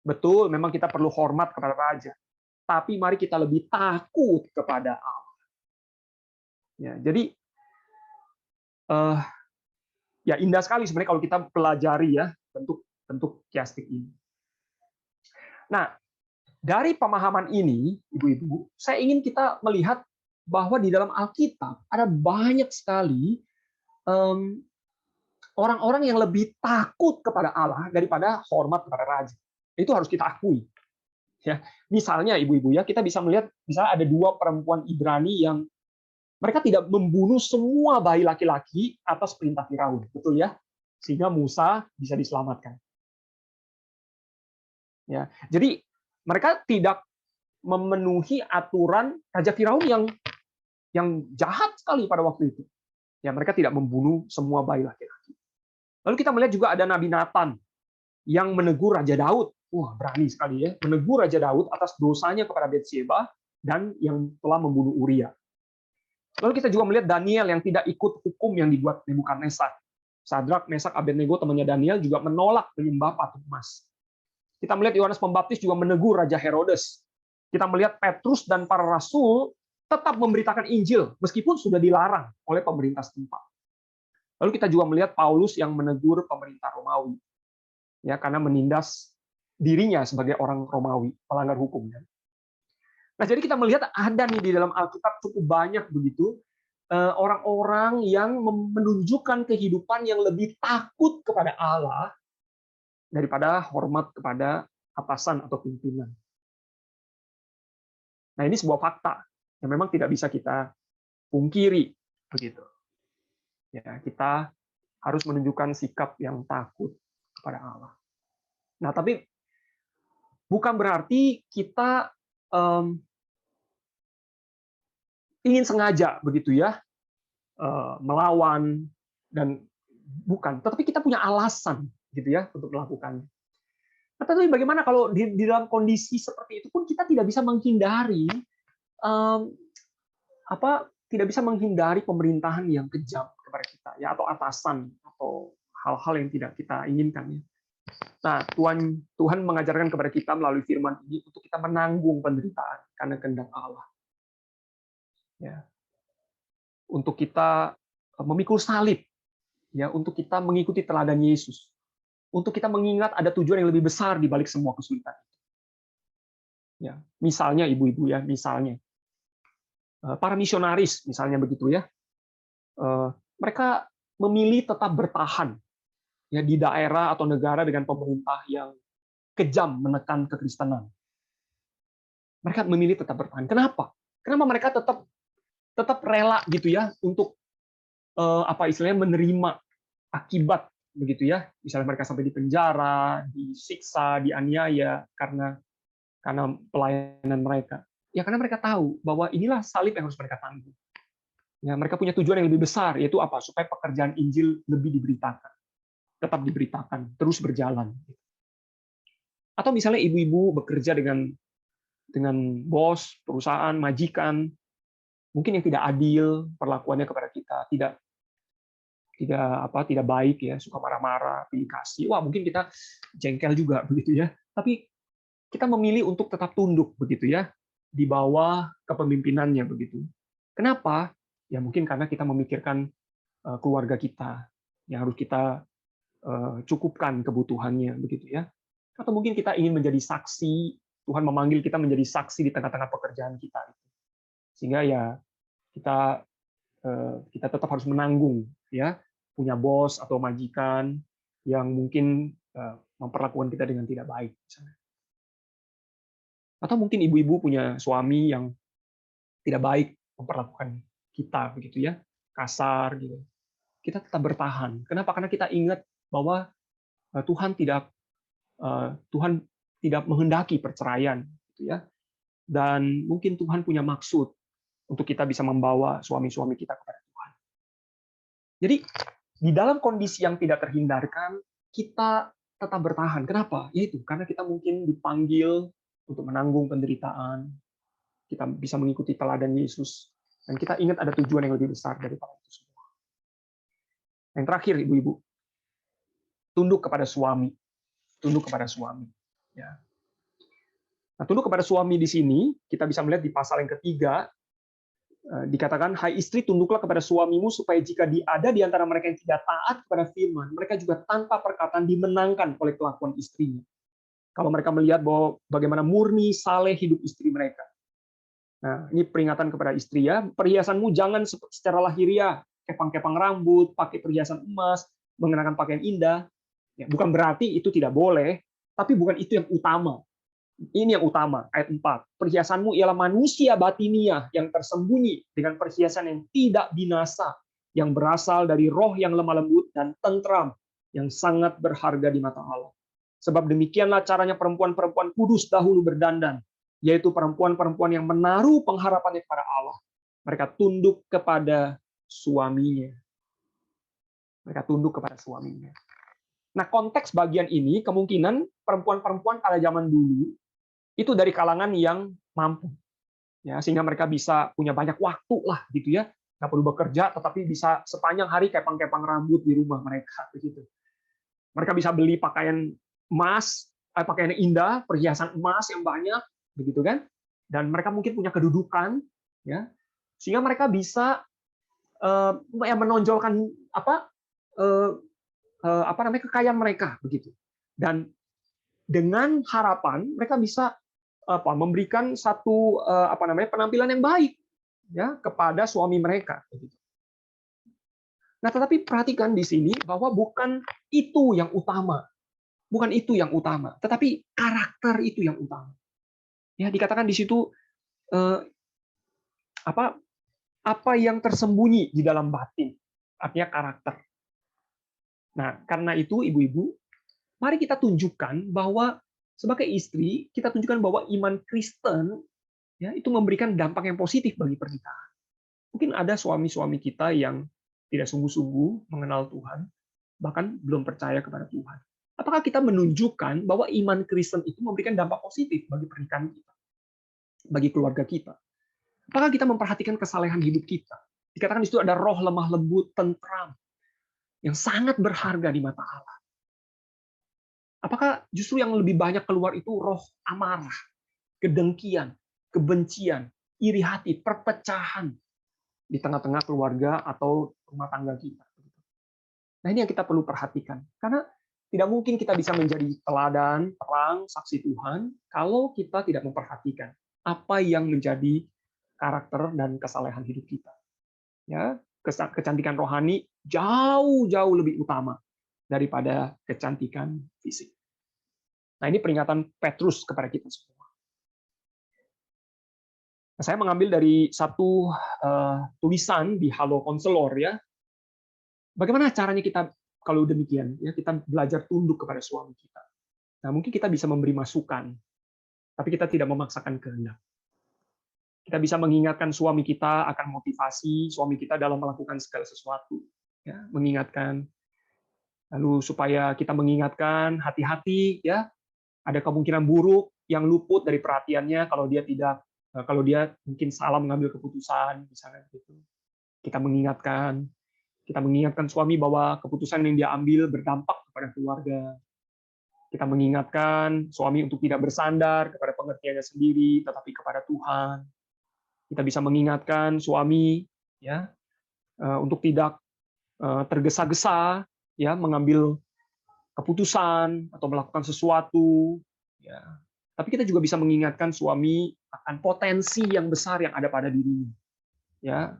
[SPEAKER 1] Betul, memang kita perlu hormat kepada raja. Tapi mari kita lebih takut kepada Allah. Ya, jadi ya indah sekali sebenarnya kalau kita pelajari ya bentuk kiastik ini. Nah, dari pemahaman ini, ibu-ibu, saya ingin kita melihat bahwa di dalam Alkitab ada banyak sekali orang-orang yang lebih takut kepada Allah daripada hormat kepada raja. Itu harus kita akui. Ya, misalnya ibu-ibu ya, kita bisa melihat misalnya ada dua perempuan Ibrani yang mereka tidak membunuh semua bayi laki-laki atas perintah Firaun, betul ya? Sehingga Musa bisa diselamatkan. Ya, jadi mereka tidak memenuhi aturan Raja Firaun yang jahat sekali pada waktu itu. Ya, mereka tidak membunuh semua bayi laki-laki. Lalu kita melihat juga ada Nabi Nathan yang menegur Raja Daud. Wah, berani sekali ya, menegur Raja Daud atas dosanya kepada Betsheba dan yang telah membunuh Uria. Lalu kita juga melihat Daniel yang tidak ikut hukum yang dibuat Nebukadnezar. Sadrak, Mesak, Abednego, temannya Daniel juga menolak menyembah patung emas. Kita melihat Yohanes Pembaptis juga menegur Raja Herodes. Kita melihat Petrus dan para rasul tetap memberitakan Injil meskipun sudah dilarang oleh pemerintah setempat. Lalu kita juga melihat Paulus yang menegur pemerintah Romawi. Ya, karena menindas dirinya sebagai orang Romawi, melanggar hukum. Nah, jadi kita melihat ada nih di dalam Alkitab cukup banyak begitu orang-orang yang menunjukkan kehidupan yang lebih takut kepada Allah daripada hormat kepada atasan atau pimpinan. Nah, ini sebuah fakta yang memang tidak bisa kita pungkiri begitu. Ya, kita harus menunjukkan sikap yang takut kepada Allah. Nah, tapi bukan berarti kita ingin sengaja begitu ya melawan, dan bukan. Tetapi kita punya alasan gitu ya untuk melakukannya. Tetapi bagaimana kalau di dalam kondisi seperti itu pun kita tidak bisa menghindari tidak bisa menghindari pemerintahan yang kejam kepada kita ya, atau atasan, atau hal-hal yang tidak kita inginkan ya. Nah, Tuhan mengajarkan kepada kita melalui firman ini untuk kita menanggung penderitaan karena kehendak Allah. Ya. Untuk kita memikul salib, ya, untuk kita mengikuti teladan Yesus. Untuk kita mengingat ada tujuan yang lebih besar di balik semua kesulitan. Ya, misalnya ibu-ibu ya, misalnya para misionaris misalnya begitu ya. Mereka memilih tetap bertahan ya di daerah atau negara dengan pemerintah yang kejam menekan kekristenan. Mereka memilih tetap bertahan. Kenapa? Kenapa mereka tetap rela gitu ya untuk istilahnya menerima akibat begitu ya. Misalnya mereka sampai di penjara, disiksa, dianiaya karena pelayanan mereka. Ya karena mereka tahu bahwa inilah salib yang harus mereka tanggung. Ya, mereka punya tujuan yang lebih besar, yaitu apa? Supaya pekerjaan Injil lebih diberitakan, tetap diberitakan, terus berjalan. Atau misalnya ibu-ibu bekerja dengan bos, perusahaan, majikan, mungkin yang tidak adil perlakuannya kepada kita, tidak baik ya, suka marah-marah, pilih kasih. Wah, mungkin kita jengkel juga begitu ya. Tapi kita memilih untuk tetap tunduk begitu ya, di bawah kepemimpinannya begitu. Kenapa? Ya mungkin karena kita memikirkan keluarga kita yang harus kita cukupkan kebutuhannya begitu ya. Atau mungkin kita ingin menjadi saksi, Tuhan memanggil kita menjadi saksi di tengah-tengah pekerjaan kita. Sehingga ya kita tetap harus menanggung ya, punya bos atau majikan yang mungkin memperlakukan kita dengan tidak baik misalnya. Atau mungkin ibu-ibu punya suami yang tidak baik memperlakukan kita begitu ya, kasar gitu. Kita tetap bertahan. Kenapa? Karena kita ingat bahwa Tuhan tidak menghendaki perceraian gitu ya. Dan mungkin Tuhan punya maksud untuk kita bisa membawa suami-suami kita kepada Tuhan. Jadi di dalam kondisi yang tidak terhindarkan, kita tetap bertahan. Kenapa? Yaitu karena kita mungkin dipanggil untuk menanggung penderitaan, kita bisa mengikuti teladan Yesus, dan kita ingat ada tujuan yang lebih besar daripada itu semua. Yang terakhir, ibu-ibu, tunduk kepada suami. Tunduk kepada suami. Ya. Nah, tunduk kepada suami di sini, kita bisa melihat di pasal yang ketiga, dikatakan, hai istri, tunduklah kepada suamimu, supaya jika ada di antara mereka yang tidak taat kepada firman, mereka juga tanpa perkataan dimenangkan oleh kelakuan istrinya. Kalau mereka melihat bahwa bagaimana murni, saleh hidup istri mereka. Nah, ini peringatan kepada istri ya, perhiasanmu jangan secara lahiriah, kepang-kepang rambut, pakai perhiasan emas, mengenakan pakaian indah. Ya, bukan berarti itu tidak boleh, tapi bukan itu yang utama. Ini yang utama, ayat 4. Perhiasanmu ialah manusia batiniah yang tersembunyi dengan perhiasan yang tidak binasa, yang berasal dari roh yang lemah lembut dan tentram, yang sangat berharga di mata Allah. Sebab demikianlah caranya perempuan-perempuan kudus dahulu berdandan, yaitu perempuan-perempuan yang menaruh pengharapannya kepada Allah. Mereka tunduk kepada suaminya. Mereka tunduk kepada suaminya. Nah, konteks bagian ini kemungkinan perempuan-perempuan pada zaman dulu itu dari kalangan yang mampu. Ya, sehingga mereka bisa punya banyak waktu lah gitu ya. Nggak perlu bekerja, tetapi bisa sepanjang hari kepang-kepang rambut di rumah mereka begitu. Mereka bisa beli pakaian emas, pakaian yang indah, perhiasan emas yang banyak, begitu kan? Dan mereka mungkin punya kedudukan, ya, sehingga mereka bisa menonjolkan kekayaan mereka, begitu. Dan dengan harapan mereka bisa memberikan satu penampilan yang baik, ya, kepada suami mereka. Begitu. Nah, tetapi perhatikan di sini bahwa bukan itu yang utama. Bukan itu yang utama, tetapi karakter itu yang utama. Ya, dikatakan di situ apa yang tersembunyi di dalam batin, artinya karakter. Nah, karena itu ibu-ibu, mari kita tunjukkan bahwa sebagai istri, kita tunjukkan bahwa iman Kristen ya itu memberikan dampak yang positif bagi pernikahan. Mungkin ada suami-suami kita yang tidak sungguh-sungguh mengenal Tuhan, bahkan belum percaya kepada Tuhan. Apakah kita menunjukkan bahwa iman Kristen itu memberikan dampak positif bagi pernikahan kita, bagi keluarga kita? Apakah kita memperhatikan kesalehan hidup kita? Dikatakan di situ ada roh lemah lembut, tentram, yang sangat berharga di mata Allah. Apakah justru yang lebih banyak keluar itu roh amarah, kedengkian, kebencian, iri hati, perpecahan di tengah-tengah keluarga atau rumah tangga kita? Nah, ini yang kita perlu perhatikan. Karena tidak mungkin kita bisa menjadi teladan, terang, saksi Tuhan, kalau kita tidak memperhatikan apa yang menjadi karakter dan kesalehan hidup kita. Ya, kecantikan rohani jauh-jauh lebih utama daripada kecantikan fisik. Nah, ini peringatan Petrus kepada kita semua. Nah, saya mengambil dari satu tulisan di Halo Konselor, ya. Bagaimana caranya kita kalau demikian, ya, kita belajar tunduk kepada suami kita. Nah, mungkin kita bisa memberi masukan, tapi kita tidak memaksakan kehendak. Kita bisa mengingatkan suami kita akan motivasi suami kita dalam melakukan segala sesuatu, ya, mengingatkan. Lalu supaya kita mengingatkan, hati-hati, ya, ada kemungkinan buruk yang luput dari perhatiannya kalau dia mungkin salah mengambil keputusan, misalnya gitu. Kita mengingatkan suami bahwa keputusan yang dia ambil berdampak kepada keluarga. Kita mengingatkan suami untuk tidak bersandar kepada pengertiannya sendiri, tetapi kepada Tuhan. Kita bisa mengingatkan suami, ya, untuk tidak tergesa-gesa, ya, mengambil keputusan atau melakukan sesuatu, ya. Tapi kita juga bisa mengingatkan suami akan potensi yang besar yang ada pada dirinya, ya,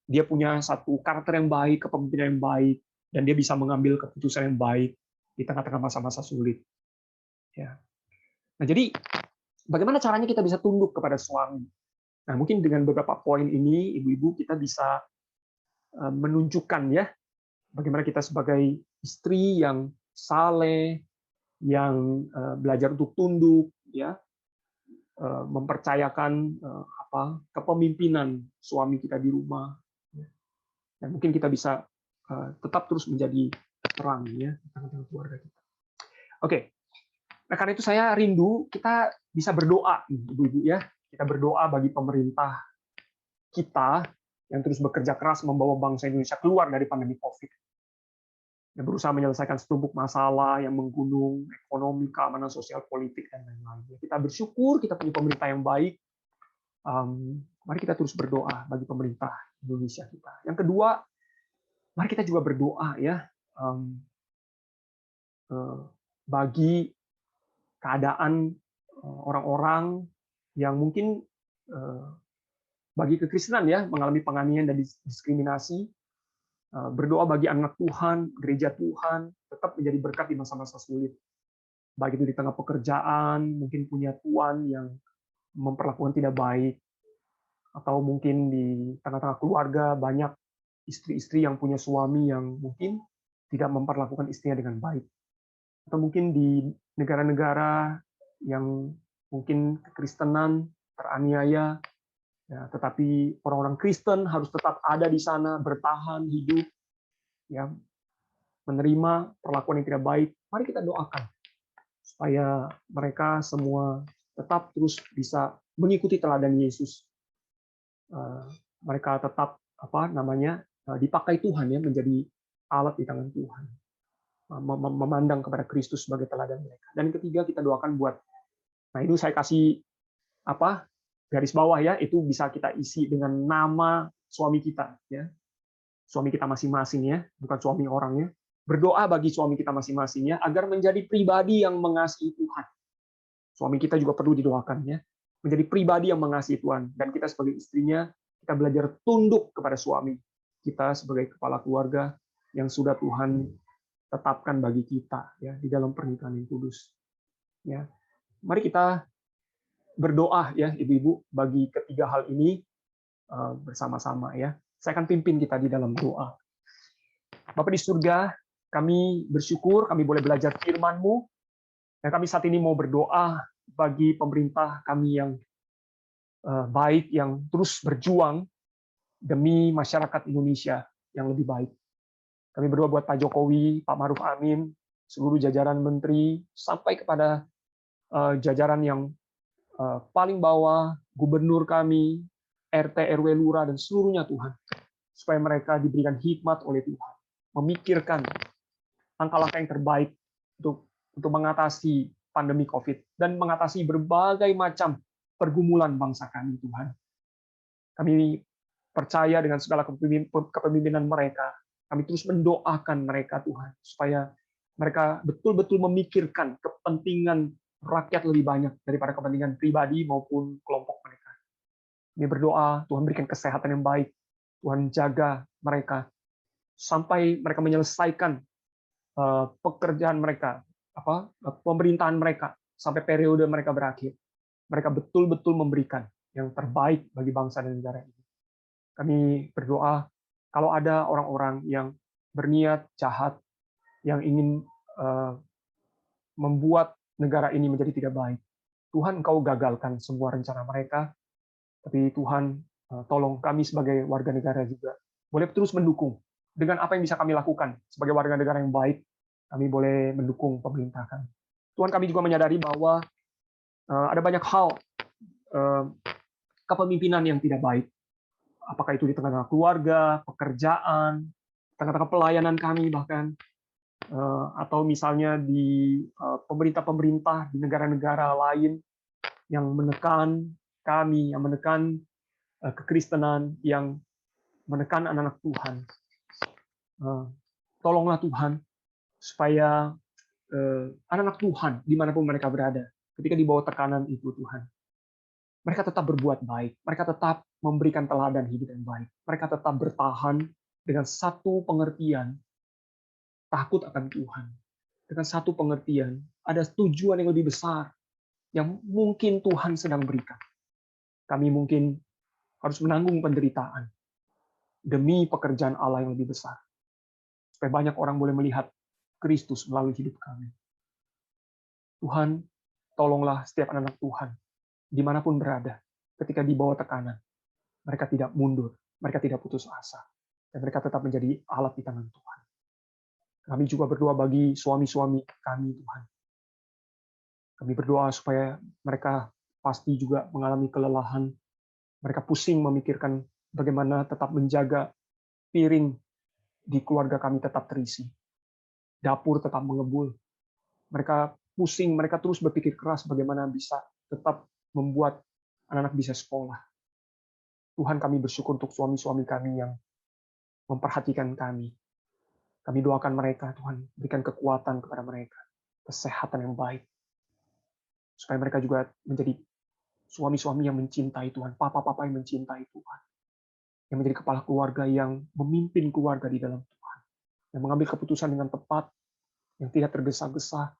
[SPEAKER 1] dia punya satu karakter yang baik, kepemimpinan yang baik, dan dia bisa mengambil keputusan yang baik di tengah-tengah masa-masa sulit. Ya. Nah, jadi bagaimana caranya kita bisa tunduk kepada suami? Nah, mungkin dengan beberapa poin ini, ibu-ibu, kita bisa menunjukkan, ya, bagaimana kita sebagai istri yang saleh, yang belajar untuk tunduk, ya, mempercayakan kepemimpinan suami kita di rumah. Dan mungkin kita bisa tetap terus menjadi terang, ya, di tengah-tengah keluarga kita. Oke, nah karena itu saya rindu kita bisa berdoa, ibu-ibu, ya. Kita berdoa bagi pemerintah kita yang terus bekerja keras membawa bangsa Indonesia keluar dari pandemi COVID. Yang berusaha menyelesaikan setumpuk masalah yang menggunung, ekonomi, keamanan sosial, politik, dan lain-lain. Kita bersyukur kita punya pemerintah yang baik. Mari kita terus berdoa bagi pemerintah Indonesia kita. Yang kedua, mari kita juga berdoa, ya, bagi keadaan orang-orang yang mungkin bagi kekristenan, ya, mengalami penganiayaan dan diskriminasi. Berdoa bagi anak Tuhan, gereja Tuhan, tetap menjadi berkat di masa-masa sulit. Baik itu di tengah pekerjaan, mungkin punya tuan yang memperlakukan tidak baik, atau mungkin di tengah-tengah keluarga banyak istri-istri yang punya suami yang mungkin tidak memperlakukan istrinya dengan baik. Atau mungkin di negara-negara yang mungkin kekristenan teraniaya, ya, tetapi orang-orang Kristen harus tetap ada di sana, bertahan hidup, ya, menerima perlakuan yang tidak baik. Mari kita doakan supaya mereka semua tetap terus bisa mengikuti teladan Yesus. Mereka tetap dipakai Tuhan, ya, menjadi alat di tangan Tuhan, memandang kepada Kristus sebagai teladan mereka. Dan ketiga, kita doakan buat, nah itu saya kasih garis bawah, ya, itu bisa kita isi dengan nama suami kita, ya, suami kita masing-masing, ya, bukan suami orangnya. Berdoa bagi suami kita masing-masing, ya, agar menjadi pribadi yang mengasihi Tuhan. Suami kita juga perlu didoakan, ya, menjadi pribadi yang mengasihi Tuhan, dan kita sebagai istrinya kita belajar tunduk kepada suami kita sebagai kepala keluarga yang sudah Tuhan tetapkan bagi kita, ya, di dalam pernikahan yang kudus. Ya, mari kita berdoa, ya, ibu-ibu, bagi ketiga hal ini bersama-sama, ya. Saya akan pimpin kita di dalam doa. Bapa di surga, kami bersyukur kami boleh belajar firman-Mu, dan kami saat ini mau berdoa bagi pemerintah kami yang baik yang terus berjuang demi masyarakat Indonesia yang lebih baik. Kami berdoa buat Pak Jokowi, Pak Maruf Amin, seluruh jajaran menteri, sampai kepada jajaran yang paling bawah, gubernur kami, RT, RW, lurah, dan seluruhnya Tuhan. Supaya mereka diberikan hikmat oleh Tuhan. Memikirkan langkah-langkah yang terbaik untuk mengatasi pandemi COVID dan mengatasi berbagai macam pergumulan bangsa kami, Tuhan. Kami percaya dengan segala kepemimpinan mereka. Kami terus mendoakan mereka, Tuhan, supaya mereka betul-betul memikirkan kepentingan rakyat lebih banyak daripada kepentingan pribadi maupun kelompok mereka. Kami berdoa, Tuhan berikan kesehatan yang baik. Tuhan jaga mereka sampai mereka menyelesaikan pekerjaan mereka, pemerintahan mereka, sampai periode mereka berakhir. Mereka betul-betul memberikan yang terbaik bagi bangsa dan negara ini. Kami berdoa, kalau ada orang-orang yang berniat jahat, yang ingin membuat negara ini menjadi tidak baik, Tuhan, Engkau gagalkan semua rencana mereka. Tapi Tuhan, tolong kami sebagai warga negara juga boleh terus mendukung dengan apa yang bisa kami lakukan sebagai warga negara yang baik. Kami boleh mendukung pemerintah kami. Tuhan, kami juga menyadari bahwa ada banyak hal kepemimpinan yang tidak baik. Apakah itu di tengah-tengah keluarga, pekerjaan, tengah-tengah pelayanan kami bahkan, atau misalnya di pemerintah-pemerintah di negara-negara lain yang menekan kami, yang menekan kekristenan, yang menekan anak-anak Tuhan. Tolonglah Tuhan, supaya anak-anak Tuhan, dimanapun mereka berada, ketika di bawah tekanan itu, Tuhan, mereka tetap berbuat baik, mereka tetap memberikan teladan hidup yang baik, mereka tetap bertahan dengan satu pengertian, takut akan Tuhan. Dengan satu pengertian, ada tujuan yang lebih besar, yang mungkin Tuhan sedang berikan. Kami mungkin harus menanggung penderitaan demi pekerjaan Allah yang lebih besar. Supaya banyak orang boleh melihat Kristus melalui hidup kami. Tuhan, tolonglah setiap anak-anak Tuhan, dimanapun berada, ketika di bawah tekanan, mereka tidak mundur, mereka tidak putus asa, dan mereka tetap menjadi alat di tangan Tuhan. Kami juga berdoa bagi suami-suami kami, Tuhan. Kami berdoa supaya mereka pasti juga mengalami kelelahan, mereka pusing memikirkan bagaimana tetap menjaga piring di keluarga kami tetap terisi, dapur tetap mengebul. Mereka pusing, mereka terus berpikir keras bagaimana bisa tetap membuat anak-anak bisa sekolah. Tuhan, kami bersyukur untuk suami-suami kami yang memperhatikan kami. Kami doakan mereka, Tuhan, berikan kekuatan kepada mereka, kesehatan yang baik, supaya mereka juga menjadi suami-suami yang mencintai Tuhan, papa-papa yang mencintai Tuhan, yang menjadi kepala keluarga, yang memimpin keluarga di dalam Tuhan, yang mengambil keputusan dengan tepat, yang tidak tergesa-gesa,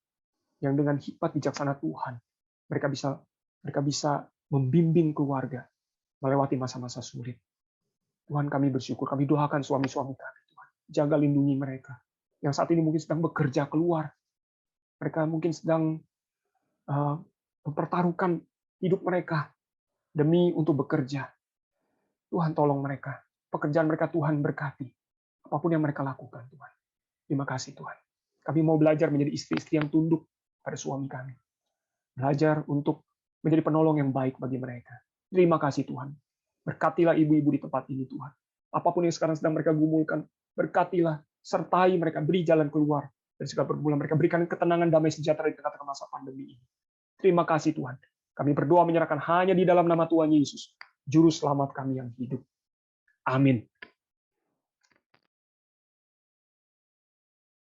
[SPEAKER 1] yang dengan hikmat bijaksana Tuhan, mereka bisa membimbing keluarga melewati masa-masa sulit. Tuhan, kami bersyukur, kami doakan suami-suami kami, Tuhan. Jaga lindungi mereka, yang saat ini mungkin sedang bekerja keluar. Mereka mungkin sedang mempertaruhkan hidup mereka demi untuk bekerja. Tuhan, tolong mereka. Pekerjaan mereka Tuhan berkati. Apapun yang mereka lakukan, Tuhan. Terima kasih, Tuhan. Kami mau belajar menjadi istri-istri yang tunduk pada suami kami. Belajar untuk menjadi penolong yang baik bagi mereka. Terima kasih, Tuhan. Berkatilah ibu-ibu di tempat ini, Tuhan. Apapun yang sekarang sedang mereka gumulkan, berkatilah, sertai mereka, beri jalan keluar dari segala pergumulan mereka. Berikan ketenangan, damai sejahtera di tengah-tengah masa pandemi ini. Terima kasih, Tuhan. Kami berdoa menyerahkan hanya di dalam nama Tuhan Yesus, Juru Selamat kami yang hidup. Amin.